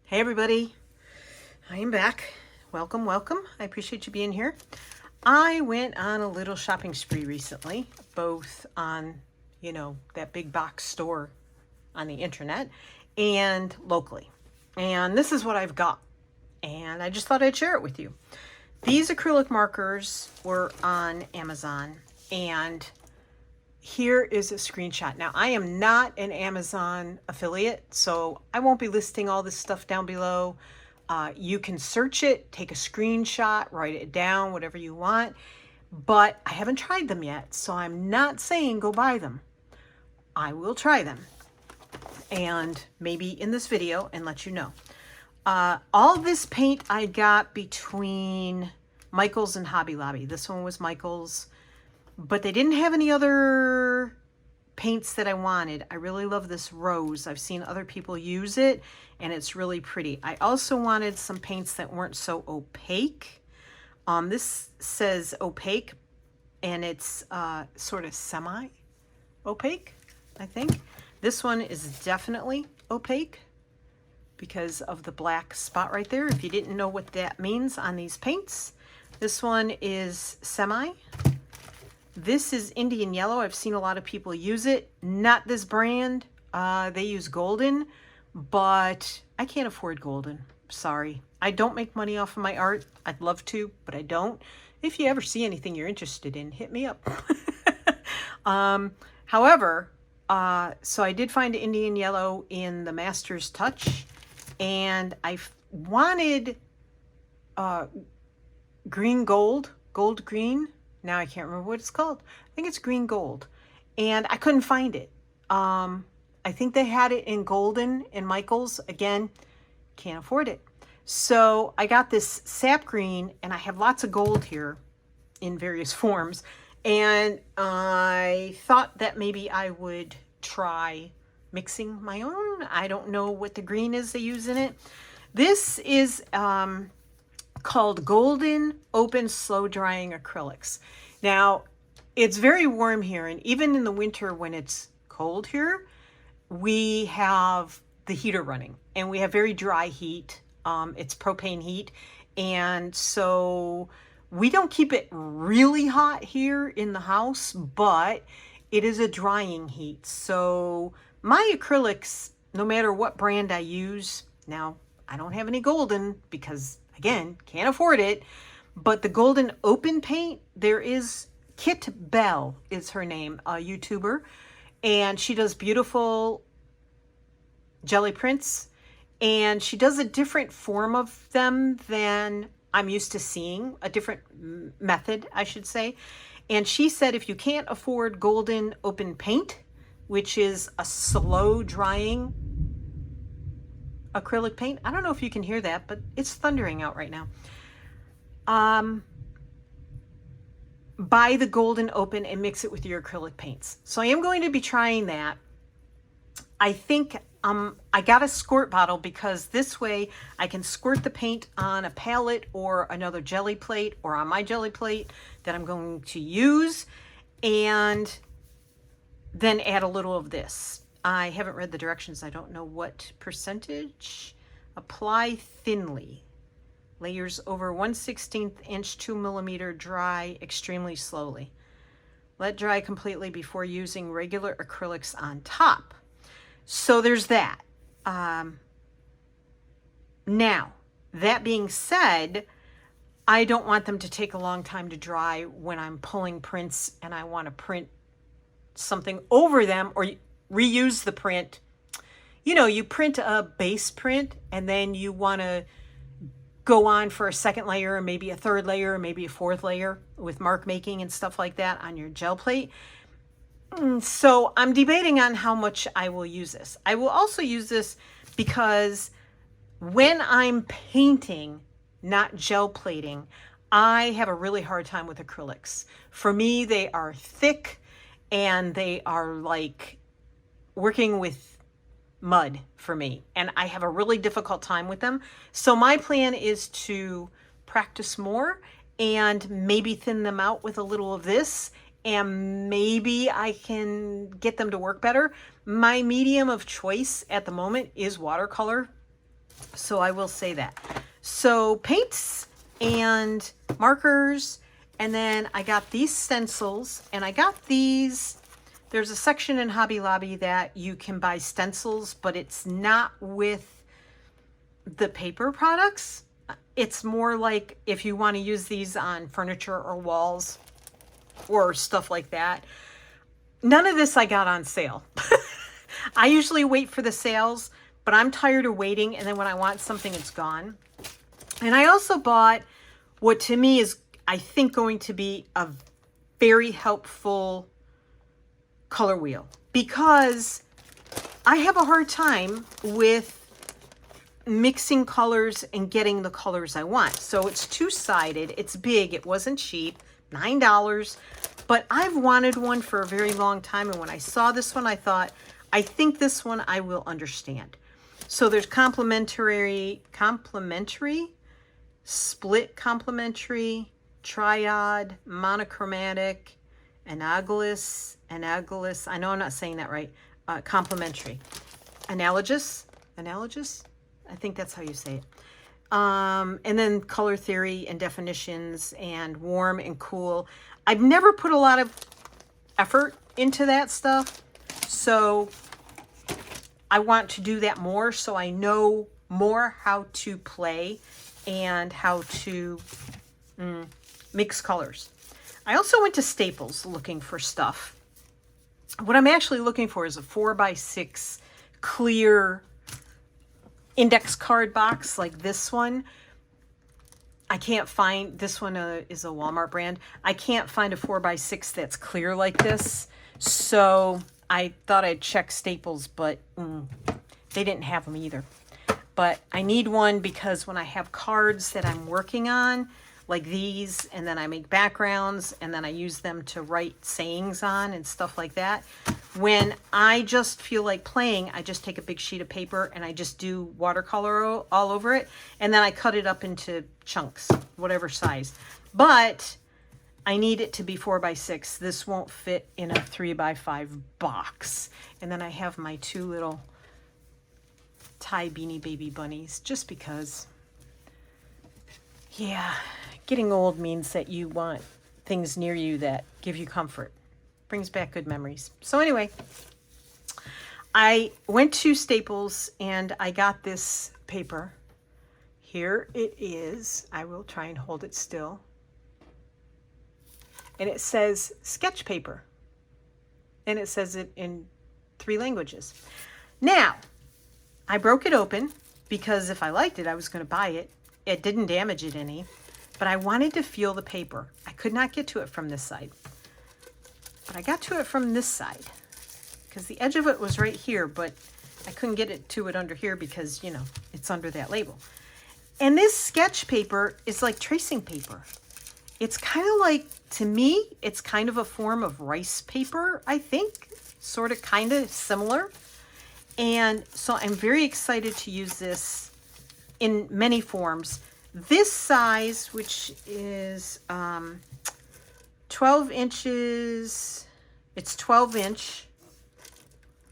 Hey everybody, I am back. Welcome, welcome. I appreciate you being here. I went on a little shopping spree recently, both on, that big box store on the internet and locally. And this is what I've got. And I just thought I'd share it with you. These acrylic markers were on Amazon, and here is a screenshot. Now, I am not an Amazon affiliate, so I won't be listing all this stuff down below. You can search it, take a screenshot, write it down, whatever you want. But I haven't tried them yet, so I'm not saying go buy them. I will try them, and maybe in this video and let you know. All this paint I got between Michaels and Hobby Lobby. This one was Michaels, but they didn't have any other paints that I wanted. I really love this rose. I've seen other people use it, and it's really pretty. I also wanted some paints that weren't so opaque. This says opaque, and it's sort of semi-opaque, I think. This one is definitely opaque because of the black spot right there. If you didn't know what that means on these paints, this one is semi. This is Indian Yellow. I've seen a lot of people use it. Not this brand. They use Golden, but I can't afford Golden. Sorry. I don't make money off of my art. I'd love to, but I don't. If you ever see anything you're interested in, hit me up. However, so I did find Indian Yellow in the Master's Touch, and I wanted green gold green. Now I can't remember what it's called. I think it's green gold, and I couldn't find it. I think they had it in Golden in Michaels. Again, can't afford it. So I got this sap green, and I have lots of gold here in various forms, and I thought that maybe I would try mixing my own. I don't know what the green is they use in it. This is called Golden Open Slow Drying Acrylics. Now, it's very warm here, and even in the winter when it's cold here, we have the heater running, and we have very dry heat. It's propane heat, and so we don't keep it really hot here in the house, but it is a drying heat. So my acrylics, no matter what brand I use, now I don't have any Golden because, again, can't afford it, but the Golden Open paint, there is Kit Bell is her name, a YouTuber, and she does beautiful jelly prints, and she does a different form of them than I'm used to seeing, a different method, I should say. And she said if you can't afford Golden Open paint, which is a slow drying acrylic paint. I don't know if you can hear that, but it's thundering out right now. Buy the Golden Open and mix it with your acrylic paints. So I am going to be trying that. I think I got a squirt bottle because this way I can squirt the paint on a palette or another jelly plate or on my jelly plate that I'm going to use, and then add a little of this. I haven't read the directions. I don't know what percentage. Apply thinly. Layers over 1/16 inch 2 millimeter, dry extremely slowly. Let dry completely before using regular acrylics on top. So there's that. Now, that being said, I don't want them to take a long time to dry when I'm pulling prints and I want to print something over them or reuse the print. You know, you print a base print and then you want to go on for a second layer or maybe a third layer or maybe a fourth layer with mark making and stuff like that on your gel plate. So I'm debating on how much I will use this. I will also use this because when I'm painting, not gel plating, I have a really hard time with acrylics. For me, they are thick and they are like working with mud for me, and I have a really difficult time with them. So my plan is to practice more and maybe thin them out with a little of this, and maybe I can get them to work better. My medium of choice at the moment is watercolor. So I will say that. So paints and markers, and then I got these stencils, and I got these. There's a section in Hobby Lobby that you can buy stencils, but it's not with the paper products. It's more like if you want to use these on furniture or walls or stuff like that. None of this I got on sale. I usually wait for the sales, but I'm tired of waiting, and then when I want something, it's gone. And I also bought what to me is, I think, going to be a very helpful color wheel, because I have a hard time with mixing colors and getting the colors I want. So it's two-sided, it's big, it wasn't cheap, $9, but I've wanted one for a very long time, and when I saw this one, I thought, I think this one I will understand. So there's complementary, split complementary, triad, monochromatic, analogous, I know I'm not saying that right, complementary, analogous, I think that's how you say it. And then color theory and definitions and warm and cool. I've never put a lot of effort into that stuff, so I want to do that more, so I know more how to play and how to mix colors. I also went to Staples looking for stuff. What I'm actually looking for is a 4x6 clear index card box like this one. I can't find, this one is a Walmart brand. I can't find a 4x6 that's clear like this. So I thought I'd check Staples, but they didn't have them either. But I need one because when I have cards that I'm working on, like these, and then I make backgrounds, and then I use them to write sayings on and stuff like that. When I just feel like playing, I just take a big sheet of paper and I just do watercolor all over it, and then I cut it up into chunks, whatever size. But I need it to be 4x6. This won't fit in a 3x5 box. And then I have my two little tie Beanie Baby bunnies, just because, yeah, getting old means that you want things near you that give you comfort. Brings back good memories. So anyway, I went to Staples and I got this paper. Here it is. I will try and hold it still. And it says sketch paper. And it says it in 3 languages. Now, I broke it open because if I liked it, I was going to buy it. It didn't damage it any, but I wanted to feel the paper. I could not get to it from this side, but I got to it from this side because the edge of it was right here, but I couldn't get it to it under here because, you know, it's under that label. And this sketch paper is like tracing paper. It's kind of like, to me, it's kind of a form of rice paper, I think, sort of kind of similar. And so I'm very excited to use this in many forms. This size, which is 12 inches, it's 12 inch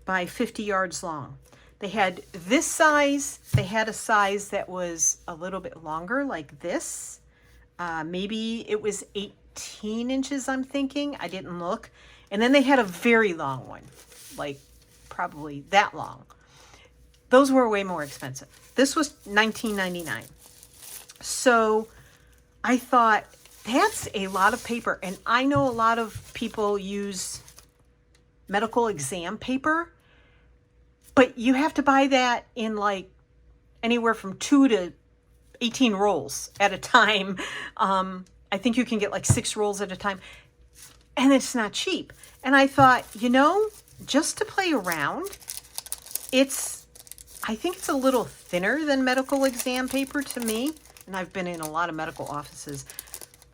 by 50 yards long. They had this size, they had a size that was a little bit longer like this. Maybe it was 18 inches, I'm thinking. I didn't look. And then they had a very long one, like probably that long. Those were way more expensive. This was $19.99. So I thought, that's a lot of paper. And I know a lot of people use medical exam paper, but you have to buy that in like anywhere from 2 to 18 rolls at a time. I think you can get like 6 rolls at a time, and it's not cheap. And I thought, you know, just to play around, I think it's a little thinner than medical exam paper to me. And I've been in a lot of medical offices,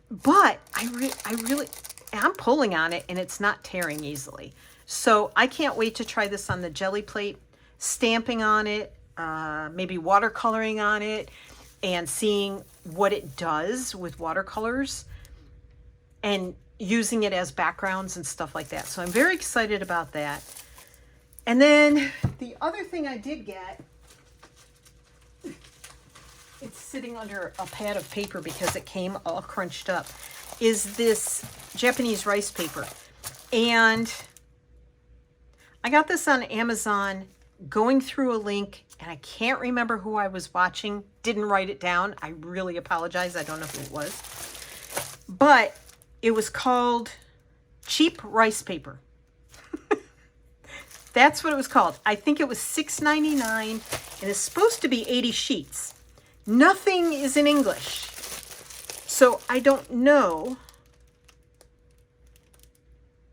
but I'm pulling on it and it's not tearing easily. So I can't wait to try this on the jelly plate, stamping on it, maybe watercoloring on it, and seeing what it does with watercolors and using it as backgrounds and stuff like that. So I'm very excited about that. And then the other thing I did get sitting under a pad of paper because it came all crunched up, is this Japanese rice paper. And I got this on Amazon, going through a link, and I can't remember who I was watching. Didn't write it down. I really apologize. I don't know who it was. But it was called cheap rice paper. That's what it was called. I think it was $6.99, and it's supposed to be 80 sheets. Nothing is in English. So I don't know.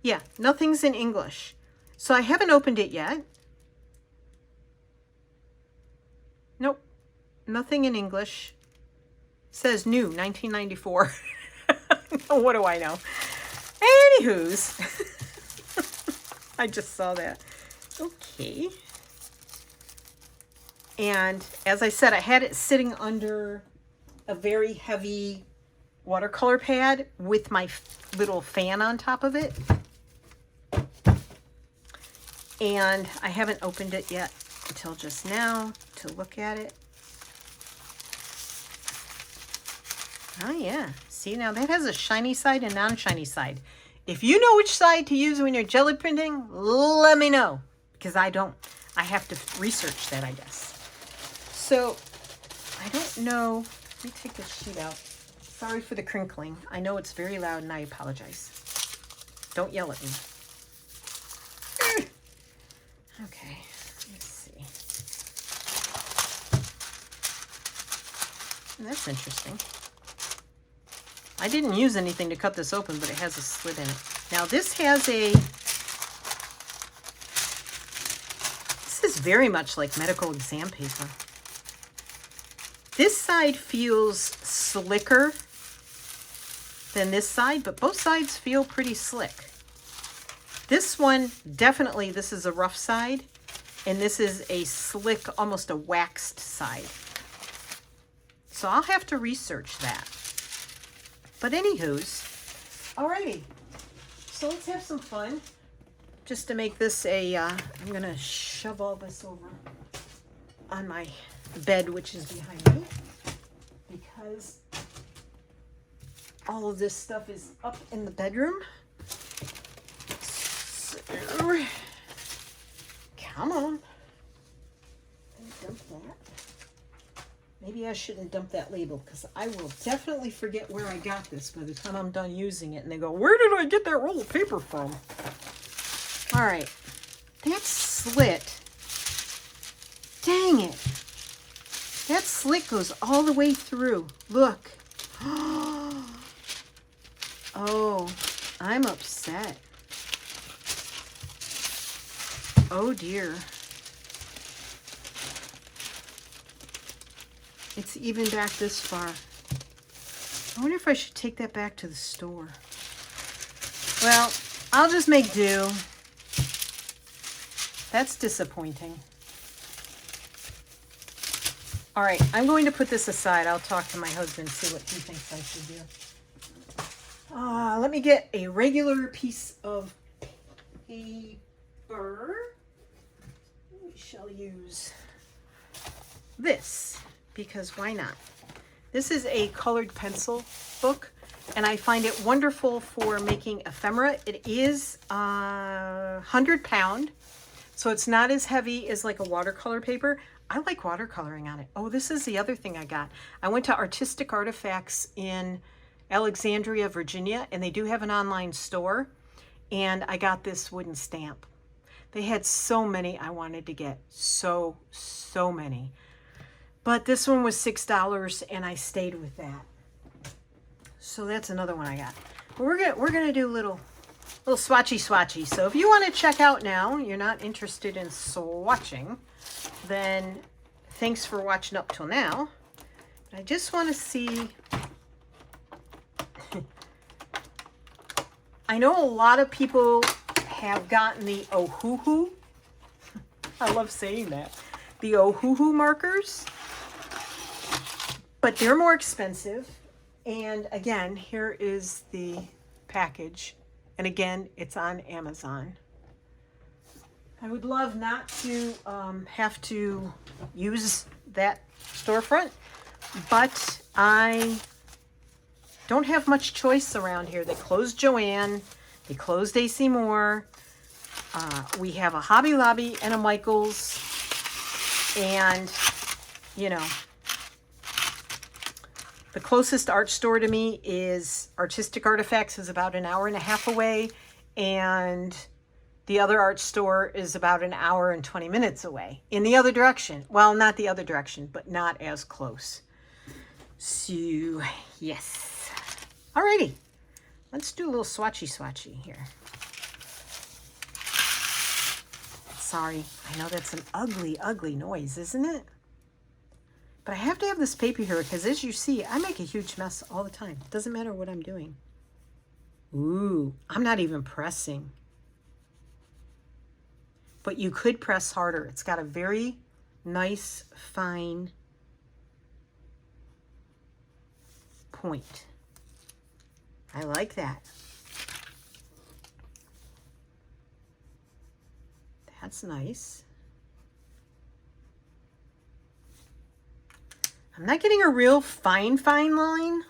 Yeah, nothing's in English. So I haven't opened it yet. Nope, nothing in English. It says new, 1994. What do I know? Anywho's, I just saw that. Okay. And as I said, I had it sitting under a very heavy watercolor pad with my little fan on top of it. And I haven't opened it yet until just now to look at it. Oh yeah, see, now that has a shiny side and non-shiny side. If you know which side to use when you're jelly printing, let me know, because I don't. I have to research that, I guess. So, I don't know. Let me take this sheet out. Sorry for the crinkling. I know it's very loud and I apologize. Don't yell at me. Okay, let's see. That's interesting. I didn't use anything to cut this open, but it has a slit in it. Now this has a, this is very much like medical exam paper. This side feels slicker than this side, but both sides feel pretty slick. This one, definitely, this is a rough side, and this is a slick, almost a waxed side. So I'll have to research that. But anywho's, alrighty. So let's have some fun. Just to make this a, I'm gonna shove all this over on my bed, which is behind me, because all of this stuff is up in the bedroom. So, come on. Dump that. Maybe I shouldn't dump that label, because I will definitely forget where I got this by the time I'm done using it. And they go, where did I get that roll of paper from? All right. That slit. Dang it. That slit goes all the way through. Look. Oh, I'm upset. Oh, dear. It's even back this far. I wonder if I should take that back to the store. Well, I'll just make do. That's disappointing. All right, I'm going to put this aside. I'll talk to my husband, see what he thinks I should do. Let me get a regular piece of paper. We shall use this, because why not? This is a colored pencil book, and I find it wonderful for making ephemera. It is 100 pound, so it's not as heavy as like a watercolor paper. I like watercoloring on it. Oh, this is the other thing I got. I went to Artistic Artifacts in Alexandria, Virginia, and they do have an online store, and I got this wooden stamp. They had so many I wanted to get. So many. But this one was $6, and I stayed with that. So that's another one I got. But we're gonna do a little swatchy. So if you want to check out now, you're not interested in swatching, then thanks for watching up till now. I just want to see. I know a lot of people have gotten the Ohuhu. I love saying that. The Ohuhu markers. But they're more expensive. And again, here is the package. And again, it's on Amazon. I would love not to have to use that storefront, But I don't have much choice around here. They closed Joann. They closed AC Moore. We have a Hobby Lobby and a Michaels. And, you know, the closest art store to me is Artistic Artifacts, is about an hour and a half away. And the other art store is about an hour and 20 minutes away. In the other direction. Well, not the other direction, but not as close. So, yes. Alrighty, let's do a little swatchy here. Sorry, I know that's an ugly noise, isn't it? But I have to have this paper here because, as you see, I make a huge mess all the time. It doesn't matter what I'm doing. Ooh, I'm not even pressing. But you could press harder. It's got a very nice, fine point. I like that. That's nice. I'm not getting a real fine line.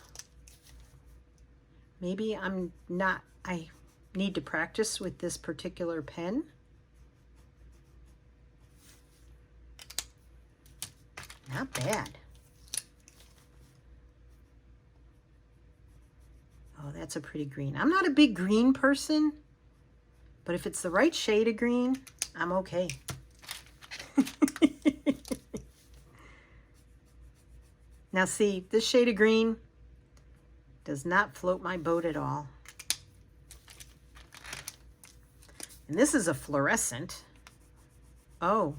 Maybe I'm not, I need to practice with this particular pen. Not bad. Oh, that's a pretty green. I'm not a big green person, but if it's the right shade of green, I'm okay. Now see, this shade of green does not float my boat at all. And this is a fluorescent. Oh,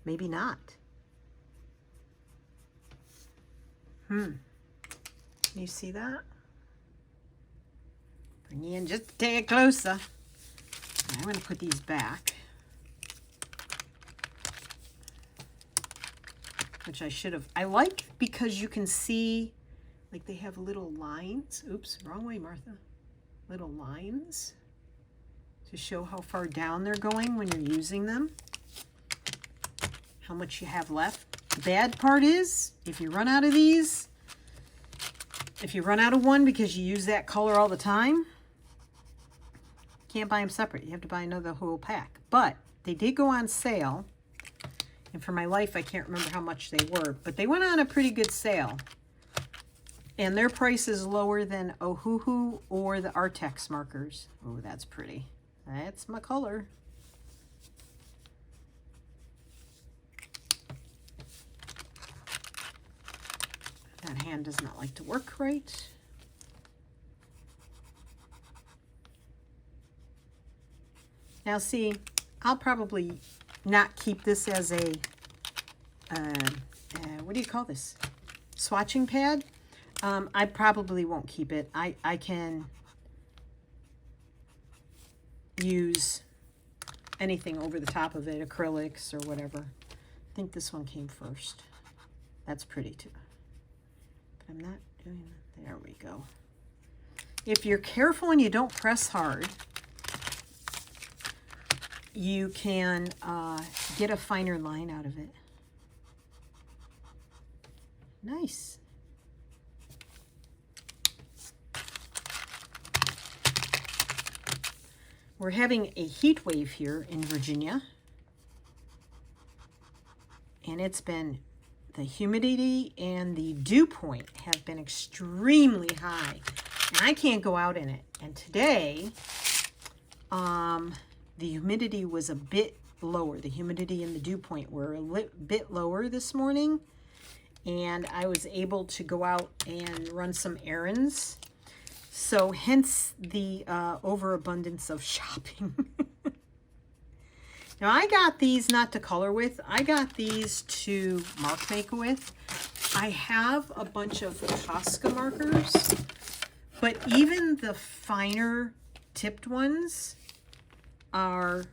maybe not. Can you see that? Bring you in just a tad closer. I'm going to put these back. Which I should have. I like because you can see, like they have little lines. Oops, wrong way, Martha. Little lines to show how far down they're going when you're using them. How much you have left. The bad part is, if you run out of these, if you run out of one because you use that color all the time, can't buy them separate. You have to buy another whole pack. But they did go on sale. And for my life, I can't remember how much they were. But they went on a pretty good sale. And their price is lower than Ohuhu or the Artex markers. Oh, that's pretty. That's my color. That hand does not like to work right. Now see, I'll probably not keep this as a, what do you call this? Swatching pad. I probably won't keep it. I can use anything over the top of it, acrylics or whatever. I think this one came first. That's pretty too. But I'm not doing that. There we go. If you're careful and you don't press hard, you can get a finer line out of it. Nice. We're having a heat wave here in Virginia. And it's been, the humidity and the dew point have been extremely high. And I can't go out in it. And today, the humidity was a bit lower. The humidity and the dew point were a bit lower this morning. And I was able to go out and run some errands. So hence the overabundance of shopping. Now I got these not to color with. I got these to mark make with. I have a bunch of Posca markers. But even the finer tipped ones are,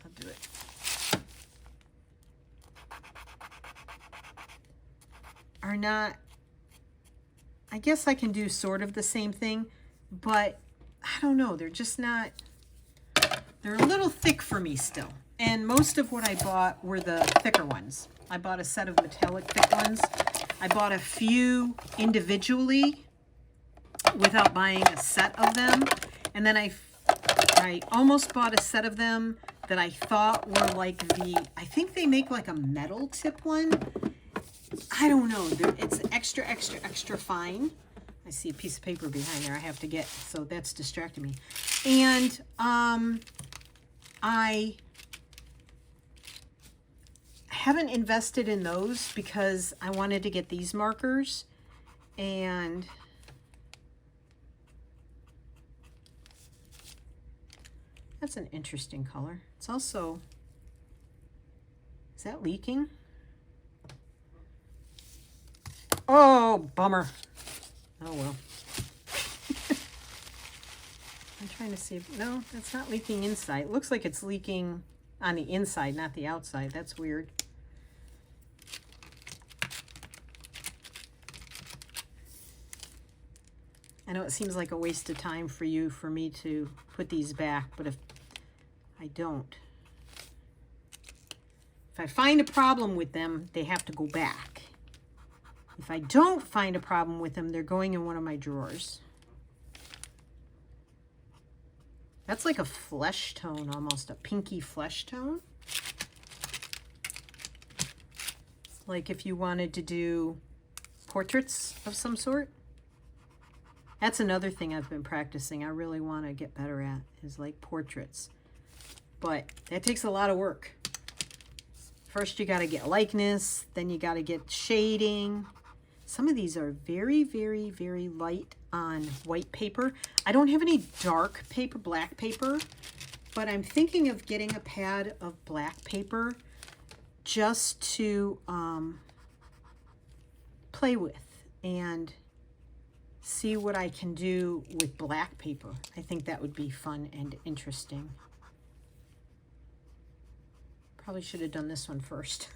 I'll do it. Are not, I guess I can do sort of the same thing, but I don't know, they're just not, they're a little thick for me still. And most of what I bought were the thicker ones. I bought a set of metallic thick ones. I bought a few individually without buying a set of them. And then I almost bought a set of them that I thought were like I think they make like a metal tip one. I don't know. It's extra, extra, extra fine. I see a piece of paper behind there I have to get, so that's distracting me. And I haven't invested in those because I wanted to get these markers, and that's an interesting color. It's also, is that leaking? Oh, bummer. Oh, well. I'm trying to see if, no, that's not leaking inside. It looks like it's leaking on the inside, not the outside. That's weird. I know it seems like a waste of time for me to put these back, but if I don't, if I find a problem with them, they have to go back. If I don't find a problem with them, they're going in one of my drawers. That's like a flesh tone, almost a pinky flesh tone. Like if you wanted to do portraits of some sort. That's another thing I've been practicing. I really want to get better at is like portraits. But that takes a lot of work. First you got to get likeness, then you got to get shading. Some of these are very, very, very light on white paper. I don't have any dark paper, black paper, but I'm thinking of getting a pad of black paper just to play with and see what I can do with black paper. I think that would be fun and interesting. Probably should have done this one first.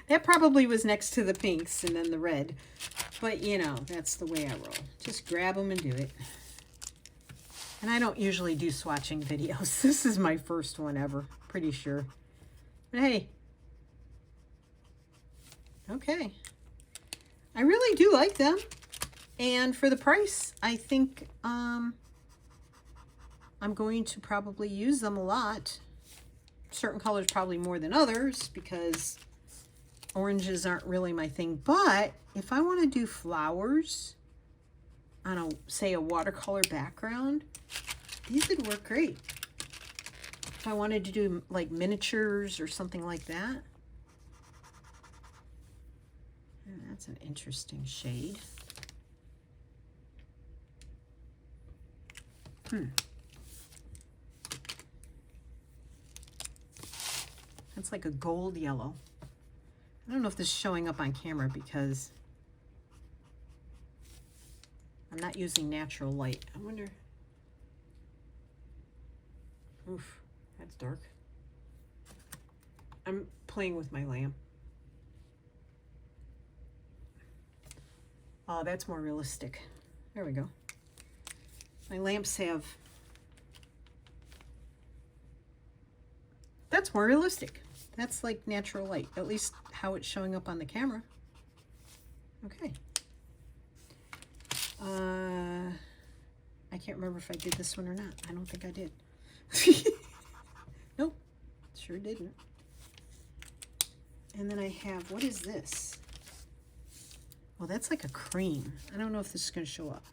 That probably was next to the pinks and then the red. But, you know, that's the way I roll. Just grab them and do it. And I don't usually do swatching videos. This is my first one ever, pretty sure. But hey. Okay. I really do like them. And for the price, I think I'm going to probably use them a lot. Certain colors probably more than others because oranges aren't really my thing. But if I want to do flowers on say a watercolor background, these would work great. If I wanted to do like miniatures or something like that. And that's an interesting shade. That's like a gold yellow. I don't know if this is showing up on camera because I'm not using natural light. I wonder. Oof, that's dark. I'm playing with my lamp. Oh, that's more realistic. There we go. My lamps have, that's more realistic. That's like natural light, at least how it's showing up on the camera. Okay. I can't remember if I did this one or not. I don't think I did. Nope, sure didn't. And then I have, what is this? Well, that's like a cream. I don't know if this is going to show up.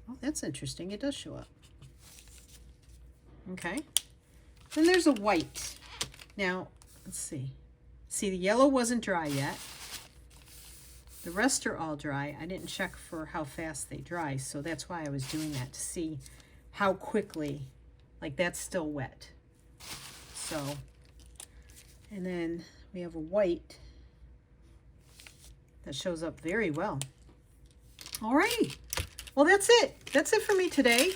Oh, that's interesting. It does show up. Okay. Then there's a white. Now, let's see. See, the yellow wasn't dry yet. The rest are all dry. I didn't check for how fast they dry, so that's why I was doing that, to see how quickly, like that's still wet. So, and then we have a white that shows up very well. Alrighty. Well, that's it. That's it for me today.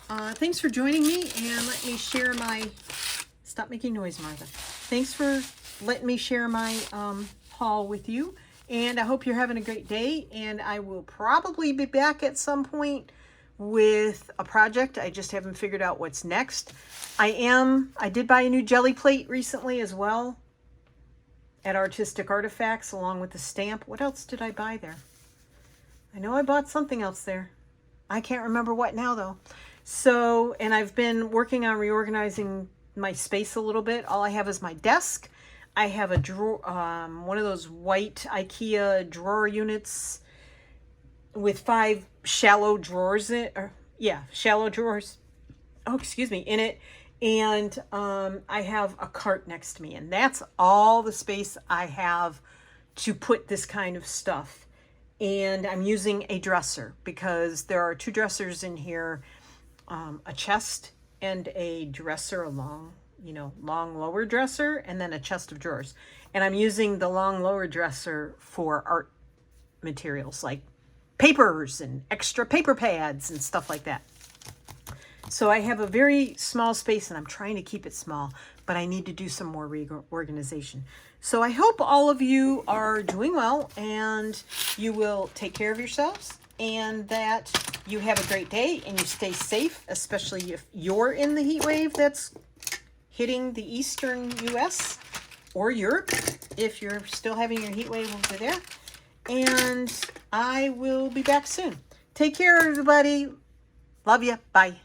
Thanks for joining me, and let me share my, stop making noise, Martha. Thanks for letting me share my haul with you, and I hope you're having a great day, and I will probably be back at some point with a project. I just haven't figured out what's next. I did buy a new jelly plate recently as well. at Artistic Artifacts along with the stamp. What else did I buy there? I know I bought something else there. I can't remember what now though. So, and I've been working on reorganizing my space a little bit. All I have is my desk. I have a drawer, one of those white IKEA drawer units with 5 shallow drawers in it, or yeah, shallow drawers. Oh, excuse me, in it. And I have a cart next to me, and that's all the space I have to put this kind of stuff. And I'm using a dresser because there are 2 dressers in here, a chest and a dresser, a long lower dresser, and then a chest of drawers. And I'm using the long lower dresser for art materials like papers and extra paper pads and stuff like that. So I have a very small space, and I'm trying to keep it small, but I need to do some more reorganization. So I hope all of you are doing well, and you will take care of yourselves, and that you have a great day and you stay safe, especially if you're in the heat wave that's hitting the eastern US or Europe, if you're still having your heat wave over there. And I will be back soon. Take care, everybody. Love you. Bye.